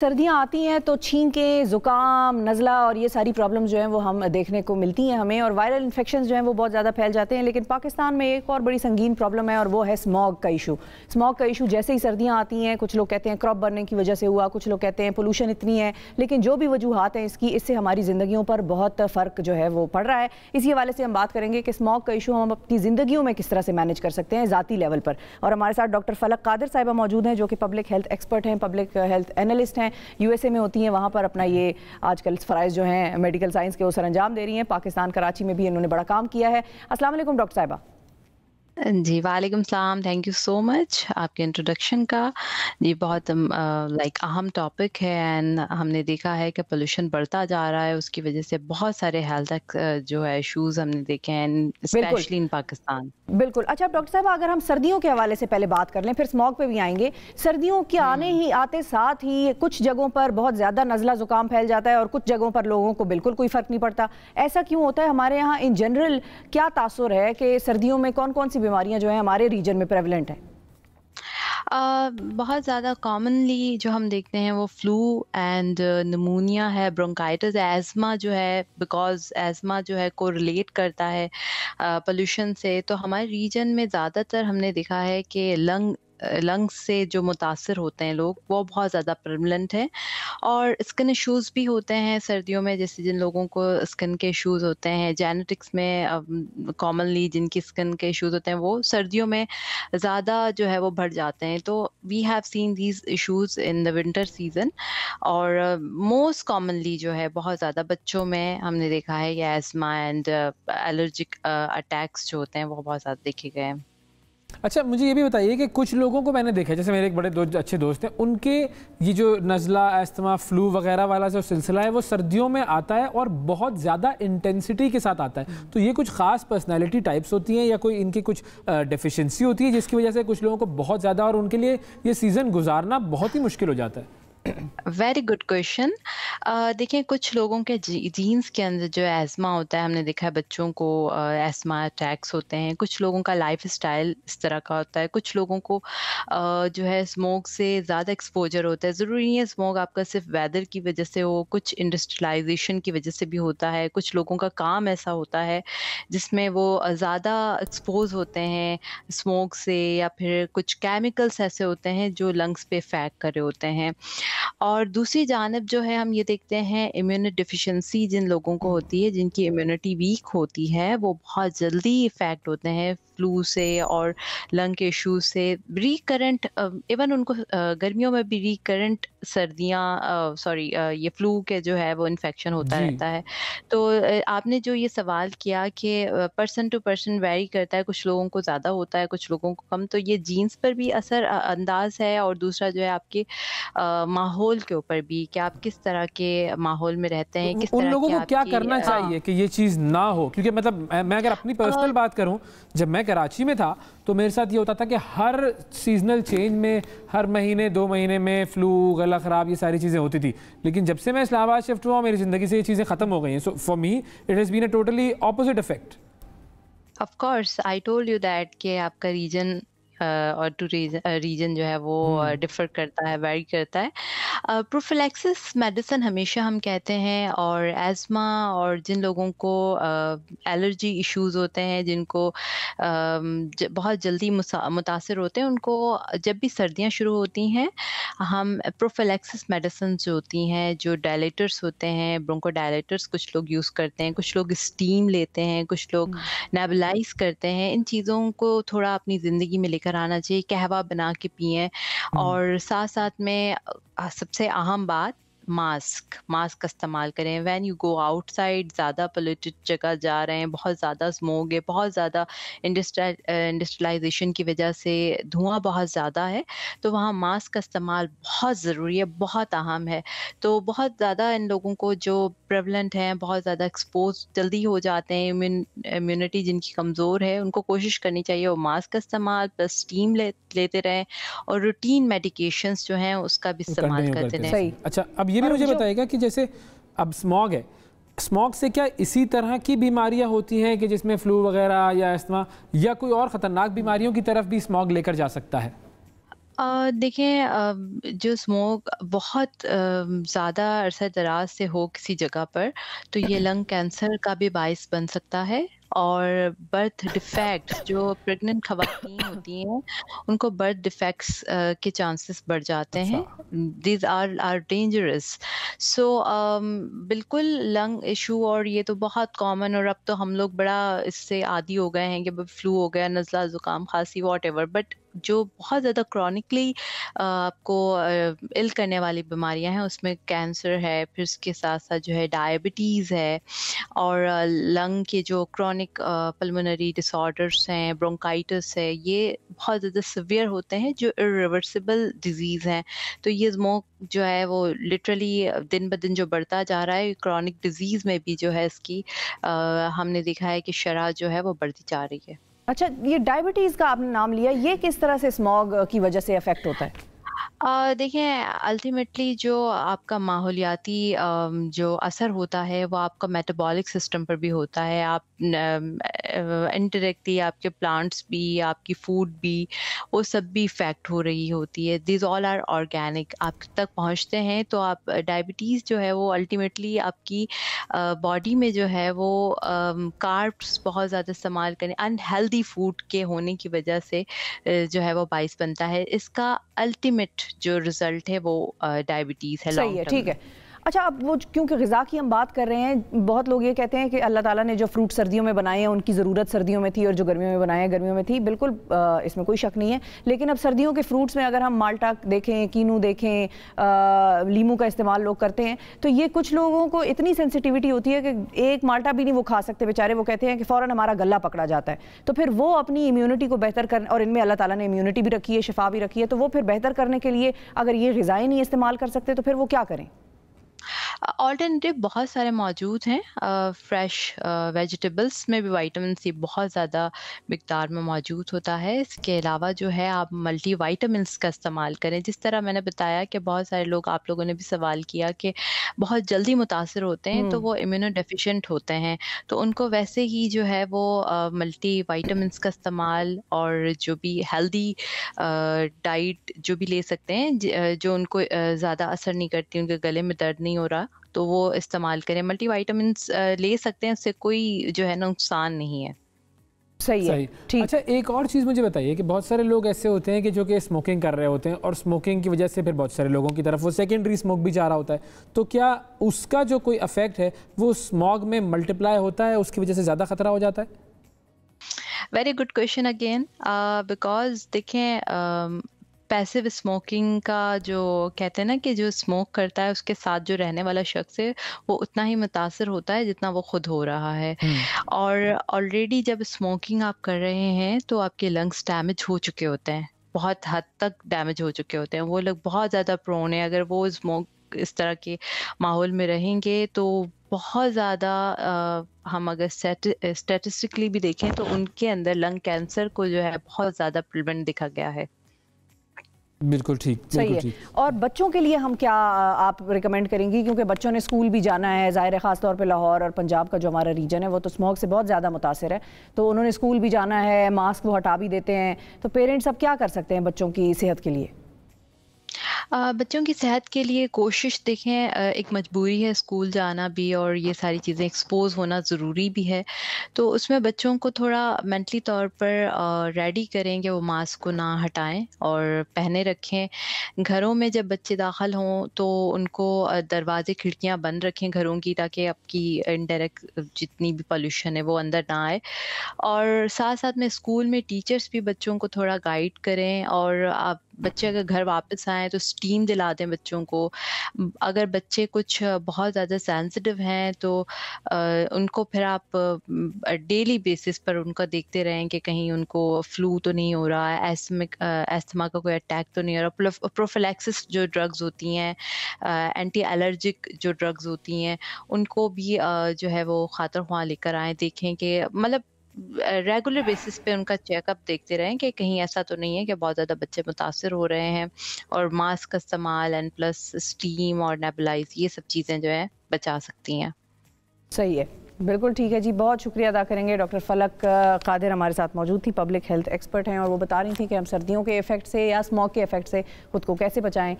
सर्दियाँ आती हैं तो छींकें, ज़ुकाम, नज़ला और ये सारी प्रॉब्लम्स जो हैं वो हम देखने को मिलती हैं हमें, और वायरल इन्फेक्शंस जो हैं वो बहुत ज़्यादा फैल जाते हैं। लेकिन पाकिस्तान में एक और बड़ी संगीन प्रॉब्लम है और वो है स्मॉग का इशू। स्मॉग का इशू जैसे ही सर्दियाँ आती हैं, कुछ लोग कहते हैं क्रॉप बर्निंग की वजह से हुआ, कुछ लोग कहते हैं पोल्यूशन इतनी है, लेकिन जो भी वजूहात हैं इससे हमारी ज़िंदगियों पर बहुत फ़र्क जो है वो पड़ रहा है। इसी हवाले से हम बात करेंगे कि स्मॉग का इशू हम अपनी ज़िंदगियों में किस तरह से मैनेज कर सकते हैं ज़ाती लेवल पर। और हमारे साथ डॉक्टर फलक कादिर साहिबा मौजूद हैं जो कि पब्लिक हेल्थ एक्सपर्ट हैं, पब्लिक हेल्थ एनालिस्ट हैं, USA में होती हैं, वहाँ पर अपना ये आजकल फ़राइज़ जो हैं मेडिकल साइंस के वो सर अंजाम दे रही हैं। पाकिस्तान कराची में भी इन्होंने बड़ा काम किया है। अस्सलाम वालेकुम डॉक्टर साहिबा। जी, वालेकुम सलाम। थैंक यू सो मच आपके इंट्रोडक्शन का। ये बहुत अहम टॉपिक है एंड हमने देखा है कि पोल्यूशन बढ़ता जा रहा है, उसकी वजह से बहुत सारे हेल्थ जो है इश्यूज़ हमने देखे हैं, बिल्कुल स्पेशली इन पाकिस्तान। बिल्कुल। अच्छा डॉक्टर साहब, अगर हम सर्दियों के हवाले से पहले बात कर लें, फिर स्मॉग पे भी आएंगे। सर्दियों के आते साथ ही कुछ जगहों पर बहुत ज़्यादा नज़ला ज़ुकाम फैल जाता है और कुछ जगहों पर लोगों को बिल्कुल कोई फ़र्क नहीं पड़ता। ऐसा क्यों होता है? हमारे यहाँ इन जनरल क्या तासुर है कि सर्दियों में कौन कौन सी बीमारियाँ जो हैं हमारे रीजन में प्रेवलेंट हैं? बहुत ज़्यादा कॉमनली जो हम देखते हैं वो फ्लू एंड निमोनिया है, ब्रोंकाइटिस, एज़मा जो है, बिकॉज़ एज़मा जो है को रिलेट करता है पोल्यूशन से। तो हमारे रीजन में ज़्यादातर हमने देखा है कि लंग्स से जो मुतासर होते हैं लोग, वो बहुत ज़्यादा प्रेवलेंट है। और स्किन इश्यूज़ भी होते हैं सर्दियों में, जैसे जिन लोगों को स्किन के इश्यूज़ होते हैं, जेनेटिक्स में कॉमनली जिनकी स्किन के इश्यूज़ होते हैं वो सर्दियों में ज़्यादा जो है वो बढ़ जाते हैं। तो we have seen these issues in the winter season. और मोस्ट कॉमनली जो है बहुत ज़्यादा बच्चों में हमने देखा है ये एज़मा एंड एलर्जिक अटैक्स जो होते हैं वो बहुत ज़्यादा देखे गए हैं। अच्छा, मुझे ये भी बताइए कि कुछ लोगों को मैंने देखा है, जैसे मेरे एक बड़े अच्छे दोस्त हैं, उनके ये जो नज़ला, अस्थमा, फ्लू वगैरह वाला जो सिलसिला है वो सर्दियों में आता है और बहुत ज़्यादा इंटेंसिटी के साथ आता है। तो ये कुछ ख़ास पर्सनैलिटी टाइप्स होती हैं या कोई इनकी कुछ डेफिशिएंसी होती है जिसकी वजह से कुछ लोगों को बहुत ज़्यादा, और उनके लिए ये सीज़न गुजारना बहुत ही मुश्किल हो जाता है? Very good question. देखिए, कुछ लोगों के जीन्स के अंदर जो एज़मा होता है, हमने देखा है बच्चों को एज़मा अटैक्स होते हैं। कुछ लोगों का लाइफ स्टाइल इस तरह का होता है। कुछ लोगों को जो है स्मोक से ज़्यादा एक्सपोजर होता है। ज़रूरी नहीं है स्मोक आपका सिर्फ वेदर की वजह से हो, कुछ इंडस्ट्रियलाइजेशन की वजह से भी होता है। कुछ लोगों का काम ऐसा होता है जिसमें वो ज़्यादा एक्सपोज होते हैं स्मोक से, या फिर कुछ केमिकल्स ऐसे होते हैं जो लंग्स पे इफेक्ट कर रहे होते हैं। और दूसरी जानिब जो है हम ये देखते हैं इम्यूनो डिफिशिएंसी जिन लोगों को होती है, जिनकी इम्यूनिटी वीक होती है, वो बहुत जल्दी इफ़ेक्ट होते हैं फ्लू से और लंग के इशू से। रिकरेंट इवन उनको गर्मियों में भी रिकरेंट ये फ्लू के जो है वो इन्फेक्शन होता जी। रहता है। तो आपने जो ये सवाल किया कि पर्सन टू पर्सन वेरी करता है, कुछ लोगों को ज़्यादा होता है, कुछ लोगों को कम, तो ये जीन्स पर भी असर अंदाज है। और दूसरा जो है आपके माहौल के ऊपर भी, कि आप किस तरह के माहौल में रहते हैं, किस उन तरह लोगों की को क्या आपकी करना चाहिए कि ये चीज़ ना हो? क्योंकि मतलब मैं अगर अपनी पर्सनल बात करूं, जब मैं कराची में था तो मेरे साथ ये होता था कि हर सीजनल चेंज में हर महीने 2 महीने में फ्लू, गला ख़राब, ये सारी चीज़ें होती थी। लेकिन जब से मैं इस्लामाबाद शिफ्ट हुआ मेरी ज़िंदगी से ये चीज़ें ख़त्म हो गई हैं। So for me it has been a totally opposite effect. Of course I told you that कि आपका रीजन और टू रीजन जो है वो डिफर करता है, वेरी करता है। प्रोफिलैक्सिस मेडिसिन हमेशा हम कहते हैं, और एज़मा और जिन लोगों को एलर्जी इश्यूज होते हैं, जिनको बहुत जल्दी मुतासर होते हैं, उनको जब भी सर्दियां शुरू होती हैं हम प्रोफिलैक्सिस मेडिसिन जो होती हैं, जो डायलेटर्स होते हैं, ब्रोंको डायलेटर्स कुछ लोग यूज़ करते हैं, कुछ लोग स्टीम लेते हैं, कुछ लोग नेबुलाइज करते हैं। इन चीज़ों को थोड़ा अपनी ज़िंदगी में लेकर आना चाहिए। कहवा बना के पिएं। और साथ साथ में सबसे अहम बात, मास्क का इस्तेमाल करें। व्हेन यू गो आउटसाइड, ज़्यादा पोल्यूटेड जगह जा रहे हैं, बहुत ज़्यादा स्मोक है, बहुत ज़्यादा इंडस्ट्रियलाइजेशन की वजह से धुआं बहुत ज़्यादा है, तो वहाँ मास्क का इस्तेमाल बहुत ज़रूरी है, बहुत अहम है। तो बहुत ज़्यादा इन लोगों को जो प्रेवलेंट हैं, बहुत ज़्यादा एक्सपोज जल्दी हो जाते हैं, इम्यूनिटी जिनकी कमज़ोर है, उनको कोशिश करनी चाहिए वो मास्क का इस्तेमाल प्लस स्टीम लेते रहें, और रूटीन मेडिकेशंस जो हैं उसका भी इस्तेमाल कंटिन्यू करते करते रहें। सही। रहें। अच्छा, अब ये भी मुझे बताइएगा कि जैसे अब स्मॉग है, स्मॉग से क्या इसी तरह की बीमारियां होती हैं कि जिसमें फ्लू वगैरह या अस्थमा, या कोई और ख़तरनाक बीमारियों की तरफ भी स्मॉग लेकर जा सकता है? دیکھیں جو اسموک بہت زیادہ عرصہ دراز سے ہو کسی جگہ پر تو یہ لنگ کینسر کا بھی باعث بن سکتا ہے، اور برتھ ڈیفیکٹس جو پریگننٹ خواتین ہوتی ہیں ان کو برتھ ڈیفیکٹس کے چانسز بڑھ جاتے ہیں. These are dangerous. سو بالکل لنگ ایشو، اور یہ تو بہت کامن، اور اب تو ہم لوگ بڑا اس سے عادی ہو گئے ہیں کہ فلو ہو گیا، نزلہ زکام کھانسی واٹ ایور. بٹ جو بہت زیادہ کرونکلی آپ کو ال کرنے والی بیماریاں ہیں اس میں کینسر ہے، پھر اس کے ساتھ ساتھ جو ہے ڈائبٹیز ہے، اور لنگ کے جو کرونک پلمونری ڈس آرڈرس ہیں، برونکائٹس ہے، یہ بہت زیادہ سیویئر ہوتے ہیں جو ارریورسیبل ڈیزیز ہیں. تو یہ اسموک جو ہے وہ لٹرلی دن بدن جو بڑھتا جا رہا ہے، کرونک ڈیزیز میں بھی جو ہے اس کی ہم نے دیکھا ہے کہ شرح جو ہے وہ بڑھتی جا رہی ہے. اچھا، یہ ڈائبٹیز کا آپ نے نام لیا، یہ کس طرح سے اسموگ کی وجہ سے افیکٹ ہوتا ہے؟ دیکھیں الٹیمیٹلی جو آپ کا ماحولیاتی جو اثر ہوتا ہے وہ آپ کا میٹابولک سسٹم پر بھی ہوتا ہے. آپ انڈائریکٹلی آپ کے پلانٹس بھی، آپ کی فوڈ بھی، وہ سب بھی افیکٹ ہو رہی ہوتی ہے. دیز آل آر آرگینک، آپ تک پہنچتے ہیں. تو آپ ڈائبٹیز جو ہے وہ الٹیمیٹلی آپ کی باڈی میں جو ہے وہ کاربس بہت زیادہ استعمال کریں، انہیلدی فوڈ کے ہونے کی وجہ سے جو ہے وہ باعث بنتا ہے. اس کا الٹیمیٹ جو رزلٹ ہے وہ ڈائبٹیز ہے. صحیح ہے، ٹھیک ہے. اچھا، اب وہ کیونکہ غذا کی ہم بات کر رہے ہیں، بہت لوگ یہ کہتے ہیں کہ اللہ تعالیٰ نے جو فروٹ سردیوں میں بنائے ہیں ان کی ضرورت سردیوں میں تھی، اور جو گرمیوں میں بنائے ہیں گرمیوں میں تھی. بالکل اس میں کوئی شک نہیں ہے. لیکن اب سردیوں کے فروٹس میں اگر ہم مالٹا دیکھیں، کینو دیکھیں، لیمو کا استعمال لوگ کرتے ہیں، تو یہ کچھ لوگوں کو اتنی سینسٹیوٹی ہوتی ہے کہ ایک مالٹا بھی نہیں وہ کھا سکتے بیچارے. وہ کہتے ہیں کہ فوراً ہمارا گلا پکڑا جاتا ہے. تو پھر وہ اپنی امیونٹی کو بہتر کرنے، اور ان میں اللہ تعالیٰ نے امیونٹی بھی رکھی ہے، شفا بھی رکھی ہے، تو وہ پھر بہتر کرنے کے لیے اگر یہ غذائیں نہیں استعمال کر سکتے تو پھر وہ کیا کریں؟ آلٹرنیٹیو بہت سارے موجود ہیں. فریش ویجیٹیبلس میں بھی وائٹامن سی بہت زیادہ مقدار میں موجود ہوتا ہے. اس کے علاوہ جو ہے آپ ملٹی وائٹامنس کا استعمال کریں. جس طرح میں نے بتایا کہ بہت سارے لوگ، آپ لوگوں نے بھی سوال کیا کہ بہت جلدی متاثر ہوتے ہیں تو وہ امیونو ڈیفیشینٹ ہوتے ہیں، تو ان کو ویسے ہی جو ہے وہ ملٹی وائٹامنس کا استعمال، اور جو بھی ہیلدی ڈائٹ جو بھی لے سکتے ہیں جو ان کو زیادہ اثر نہیں کرتی، ان کے گلے میں درد نہیں ہو رہا، تو وہ استعمال کریں. ملٹی وائٹامنس لے سکتے ہیں، اس سے کوئی جو ہے نقصان نہیں ہے. صحیح ہے، ٹھیک. اچھا، ایک اور چیز مجھے بتائیے کہ بہت سارے لوگ ایسے ہوتے ہیں کہ جو کہ اسموکنگ کر رہے ہوتے ہیں، اور اسموکنگ کی وجہ سے پھر بہت سارے لوگوں کی طرف وہ سیکنڈری اسموک بھی جا رہا ہوتا ہے. تو کیا اس کا جو کوئی افیکٹ ہے وہ اسموگ میں ملٹیپلائی ہوتا ہے، اس کی وجہ سے زیادہ خطرہ ہو جاتا ہے؟ Very good question again. Because دیکھیں پیسو اسموکنگ کا جو کہتے ہیں نا کہ جو اسموک کرتا ہے اس کے ساتھ جو رہنے والا شخص ہے وہ اتنا ہی متاثر ہوتا ہے جتنا وہ خود ہو رہا ہے. اور آلریڈی جب اسموکنگ آپ کر رہے ہیں تو آپ کے لنگس ڈیمیج ہو چکے ہوتے ہیں، بہت حد تک ڈیمیج ہو چکے ہوتے ہیں. وہ لوگ بہت زیادہ پرون ہیں. اگر وہ اسموک اس طرح کے ماحول میں رہیں گے تو بہت زیادہ ہم اگر اسٹیٹسٹکلی بھی دیکھیں تو ان کے اندر لنگ کینسر کو جو ہے بہت زیادہ پریونٹ دیکھا گیا ہے. بالکل ٹھیک، صحیح ہے. اور بچوں کے لیے ہم کیا آپ ریکمینڈ کریں گی؟ کیونکہ بچوں نے اسکول بھی جانا ہے، ظاہر ہے خاص طور پہ لاہور اور پنجاب کا جو ہمارا ریجن ہے وہ تو اسموگ سے بہت زیادہ متاثر ہے، تو انہوں نے اسکول بھی جانا ہے، ماسک وہ ہٹا بھی دیتے ہیں، تو پیرنٹس اب کیا کر سکتے ہیں بچوں کی صحت کے لیے؟ بچوں کی صحت کے لیے کوشش دیکھیں، ایک مجبوری ہے اسکول جانا بھی، اور یہ ساری چیزیں ایکسپوز ہونا ضروری بھی ہے. تو اس میں بچوں کو تھوڑا مینٹلی طور پر ریڈی کریں کہ وہ ماسک کو نہ ہٹائیں اور پہنے رکھیں. گھروں میں جب بچے داخل ہوں تو ان کو دروازے کھڑکیاں بند رکھیں گھروں کی، تاکہ آپ کی انڈائریکٹ جتنی بھی پالوشن ہے وہ اندر نہ آئے. اور ساتھ ساتھ میں اسکول میں ٹیچرس بھی بچوں کو تھوڑا گائیڈ کریں، اور آپ بچے اگر گھر واپس آئیں تو اسٹیم دلا دیں بچوں کو. اگر بچے کچھ بہت زیادہ سینسٹیو ہیں تو ان کو پھر آپ ڈیلی بیسس پر ان کا دیکھتے رہیں کہ کہیں ان کو فلو تو نہیں ہو رہا ہے، ایستھما کا کوئی اٹیک تو نہیں ہو رہا. پروفیلیکسس جو ڈرگز ہوتی ہیں، اینٹی الرجک جو ڈرگز ہوتی ہیں، ان کو بھی جو ہے وہ خاطر خواہ لے کر آئیں. دیکھیں کہ مطلب ریگولر بیسس پہ ان کا چیک اپ دیکھتے رہیں کہ کہیں ایسا تو نہیں ہے کہ بہت زیادہ بچے متاثر ہو رہے ہیں. اور ماسک کا استعمال اینڈ پلس اسٹیم اور نیبلائز، یہ سب چیزیں جو ہیں بچا سکتی ہیں. صحیح ہے. بالکل ٹھیک ہے جی، بہت شکریہ ادا کریں گے. ڈاکٹر فلک قادر ہمارے ساتھ موجود تھی، پبلک ہیلتھ ایکسپرٹ ہیں، اور وہ بتا رہی تھی کہ ہم سردیوں کے ایفیکٹ سے یا اسموگ کے ایفیکٹ سے خود کو کیسے بچائیں.